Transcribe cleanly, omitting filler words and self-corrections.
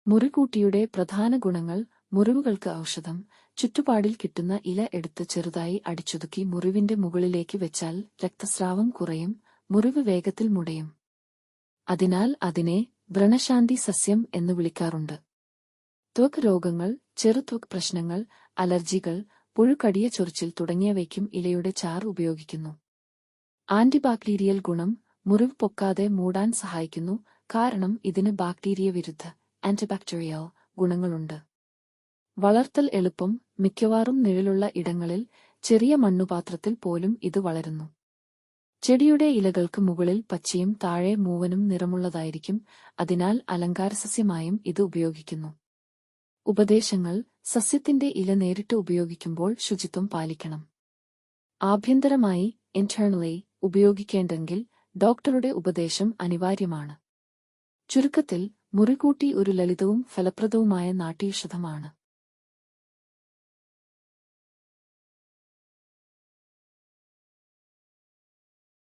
മുറികൂട്ടിയുടെ പ്രധാന ഗുണങ്ങൾ: മുറിവുകൾക്ക് ഔഷധം. ചുറ്റുപാടിൽ കിട്ടുന്ന ഇല എടുത്ത് ചെറുതായി അടിച്ചൊതുക്കി മുറിവിന്റെ മുകളിലേക്ക് വെച്ചാൽ രക്തസ്രാവം കുറയും, മുറിവ് വേഗത്തിൽ മുടയും. അതിനാൽ അതിനെ വ്രണശാന്തി സസ്യം എന്ന് വിളിക്കാറുണ്ട്. ത്വക്ക് രോഗങ്ങൾ, ചെറുത്വക്ക് പ്രശ്നങ്ങൾ, അലർജികൾ, പുഴുക്കടിയ ചൊറിച്ചിൽ തുടങ്ങിയവയ്ക്കും ഇലയുടെ ചാറ് ഉപയോഗിക്കുന്നു. ആന്റിബാക്ടീരിയൽ ഗുണം: മുറിവ് പൊക്കാതെ മൂടാൻ സഹായിക്കുന്നു, കാരണം ഇതിന് ബാക്ടീരിയ വിരുദ്ധ ആന്റിബാക്ടീരിയൽ ഗുണങ്ങളുണ്ട്. വളർത്തൽ എളുപ്പം: മിക്കവാറും നിഴലുള്ള ഇടങ്ങളിൽ, ചെറിയ മണ്ണുപാത്രത്തിൽ പോലും ഇത് വളരുന്നു. ചെടിയുടെ ഇലകൾക്ക് മുകളിൽ പച്ചയും താഴെ മൂവനും നിറമുള്ളതായിരിക്കും, അതിനാൽ അലങ്കാരസസ്യമായും ഇത് ഉപയോഗിക്കുന്നു. ഉപദേശങ്ങൾ: സസ്യത്തിന്റെ ഇല നേരിട്ട് ഉപയോഗിക്കുമ്പോൾ ശുചിത്വം പാലിക്കണം. ആഭ്യന്തരമായി ഇന്റേണലി ഉപയോഗിക്കേണ്ടെങ്കിൽ ഡോക്ടറുടെ ഉപദേശം അനിവാര്യമാണ്. ചുരുക്കത്തിൽ, മുറികൂട്ടി ഒരു ലളിതവും ഫലപ്രദവുമായ നാട്യൌഷധമാണ്.